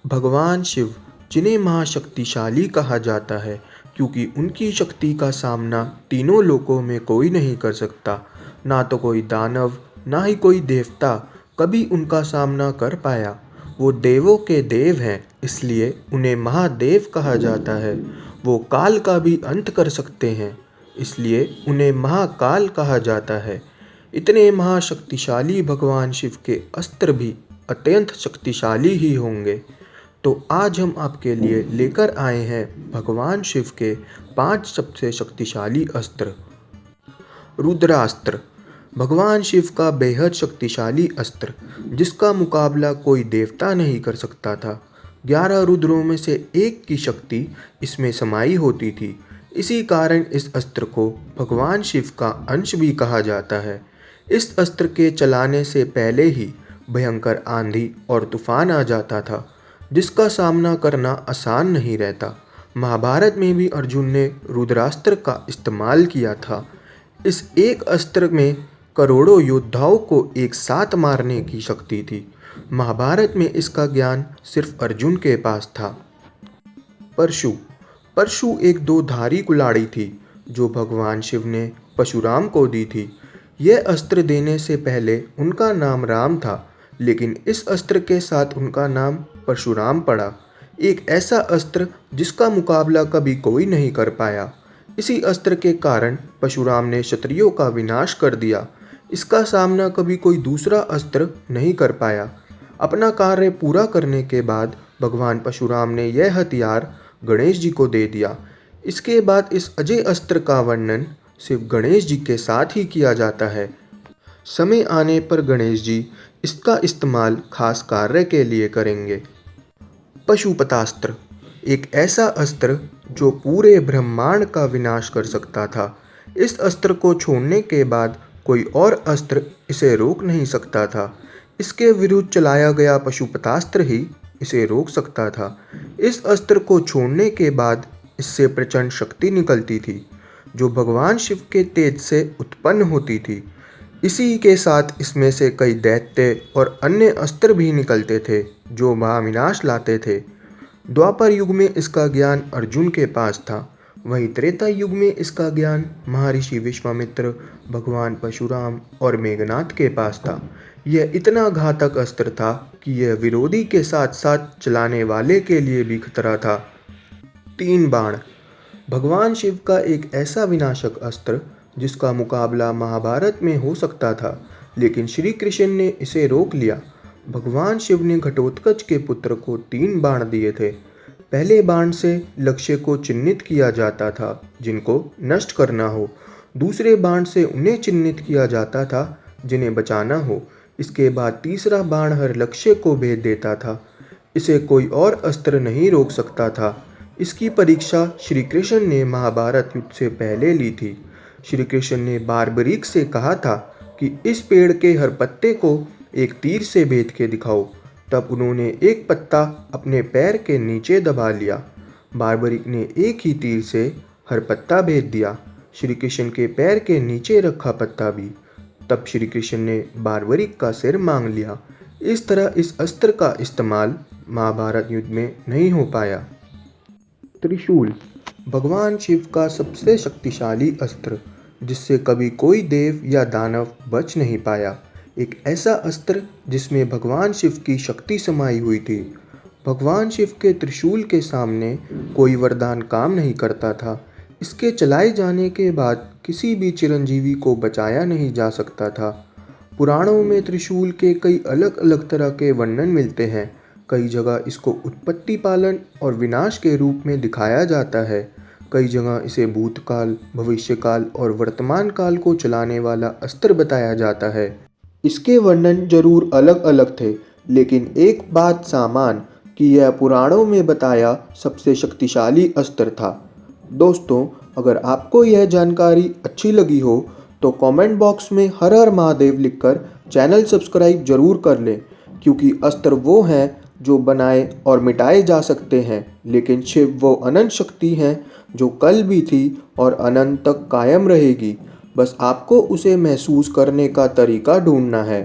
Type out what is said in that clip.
भगवान शिव, जिन्हें महाशक्तिशाली कहा जाता है क्योंकि उनकी शक्ति का सामना तीनों लोकों में कोई नहीं कर सकता। ना तो कोई दानव, ना ही कोई देवता कभी उनका सामना कर पाया। वो देवों के देव हैं, इसलिए उन्हें महादेव कहा जाता है। वो काल का भी अंत कर सकते हैं, इसलिए उन्हें महाकाल कहा जाता है। इतने महाशक्तिशाली भगवान शिव के अस्त्र भी अत्यंत शक्तिशाली ही होंगे। तो आज हम आपके लिए लेकर आए हैं भगवान शिव के 5 सबसे शक्तिशाली अस्त्र। रुद्रास्त्र, भगवान शिव का बेहद शक्तिशाली अस्त्र, जिसका मुकाबला कोई देवता नहीं कर सकता था। 11 रुद्रों में से एक की शक्ति इसमें समाई होती थी। इसी कारण इस अस्त्र को भगवान शिव का अंश भी कहा जाता है। इस अस्त्र के चलाने से पहले ही भयंकर आंधी और तूफान आ जाता था, जिसका सामना करना आसान नहीं रहता। महाभारत में भी अर्जुन ने रुद्रास्त्र का इस्तेमाल किया था। इस एक अस्त्र में करोड़ों योद्धाओं को एक साथ मारने की शक्ति थी। महाभारत में इसका ज्ञान सिर्फ अर्जुन के पास था। परशु, परशु एक दोधारी कुल्हाड़ी थी जो भगवान शिव ने परशुराम को दी थी। यह अस्त्र देने से पहले उनका नाम राम था, लेकिन इस अस्त्र के साथ उनका नाम परशुराम पड़ा। एक ऐसा अस्त्र जिसका मुकाबला कभी कोई नहीं कर पाया। इसी अस्त्र के कारण परशुराम ने क्षत्रियों का विनाश कर दिया। इसका सामना कभी कोई दूसरा अस्त्र नहीं कर पाया। अपना कार्य पूरा करने के बाद भगवान परशुराम ने यह हथियार गणेश जी को दे दिया। इसके बाद इस अजय अस्त्र का वर्णन सिर्फ गणेश जी के साथ ही किया जाता है। समय आने पर गणेश जी इसका इस्तेमाल खास कार्य के लिए करेंगे। पशुपतास्त्र, एक ऐसा अस्त्र जो पूरे ब्रह्मांड का विनाश कर सकता था। इस अस्त्र को छोड़ने के बाद कोई और अस्त्र इसे रोक नहीं सकता था। इसके विरुद्ध चलाया गया पशुपतास्त्र ही इसे रोक सकता था। इस अस्त्र को छोड़ने के बाद इससे प्रचंड शक्ति निकलती थी, जो भगवान शिव के तेज से उत्पन्न होती थी। इसी के साथ इसमें से कई दैत्य और अन्य अस्त्र भी निकलते थे जो महाविनाश लाते थे। द्वापर युग में इसका ज्ञान अर्जुन के पास था। वहीं त्रेता युग में इसका ज्ञान महर्षि विश्वामित्र, भगवान परशुराम और मेघनाथ के पास था। यह इतना घातक अस्त्र था कि यह विरोधी के साथ साथ चलाने वाले के लिए भी खतरा था। 3 बाण, भगवान शिव का एक ऐसा विनाशक अस्त्र जिसका मुकाबला महाभारत में हो सकता था, लेकिन श्री कृष्ण ने इसे रोक लिया। भगवान शिव ने घटोत्कच के पुत्र को 3 बाण दिए थे। पहले बाण से लक्ष्य को चिन्हित किया जाता था जिनको नष्ट करना हो। दूसरे बाण से उन्हें चिन्हित किया जाता था जिन्हें बचाना हो। इसके बाद तीसरा बाण हर लक्ष्य को भेद देता था। इसे कोई और अस्त्र नहीं रोक सकता था। इसकी परीक्षा श्री कृष्ण ने महाभारत युद्ध से पहले ली थी। श्री कृष्ण ने बारबरीक से कहा था कि इस पेड़ के हर पत्ते को एक तीर से भेद के दिखाओ। तब उन्होंने एक पत्ता अपने पैर के नीचे दबा लिया। बारबरीक ने एक ही तीर से हर पत्ता भेद दिया, श्री कृष्ण के पैर के नीचे रखा पत्ता भी। तब श्री कृष्ण ने बारबरीक का सिर मांग लिया। इस तरह इस अस्त्र का इस्तेमाल महाभारत युद्ध में नहीं हो पाया। त्रिशूल, भगवान शिव का सबसे शक्तिशाली अस्त्र, जिससे कभी कोई देव या दानव बच नहीं पाया। एक ऐसा अस्त्र जिसमें भगवान शिव की शक्ति समाई हुई थी। भगवान शिव के त्रिशूल के सामने कोई वरदान काम नहीं करता था। इसके चलाए जाने के बाद किसी भी चिरंजीवी को बचाया नहीं जा सकता था। पुराणों में त्रिशूल के कई अलग अलग तरह के वर्णन मिलते हैं। कई जगह इसको उत्पत्ति पालन और विनाश के रूप में दिखाया जाता है। कई जगह इसे भूतकाल, भविष्यकाल और वर्तमान काल को चलाने वाला अस्त्र बताया जाता है। इसके वर्णन जरूर अलग अलग थे, लेकिन एक बात सामान कि यह पुराणों में बताया सबसे शक्तिशाली अस्त्र था। दोस्तों, अगर आपको यह जानकारी अच्छी लगी हो तो कमेंट बॉक्स में हर हर महादेव लिखकर चैनल सब्सक्राइब जरूर कर लें, क्योंकि अस्त्र वो हैं जो बनाए और मिटाए जा सकते हैं, लेकिन शिव वो अनंत शक्ति हैं जो कल भी थी और अनंत तक कायम रहेगी। बस आपको उसे महसूस करने का तरीका ढूंढना है।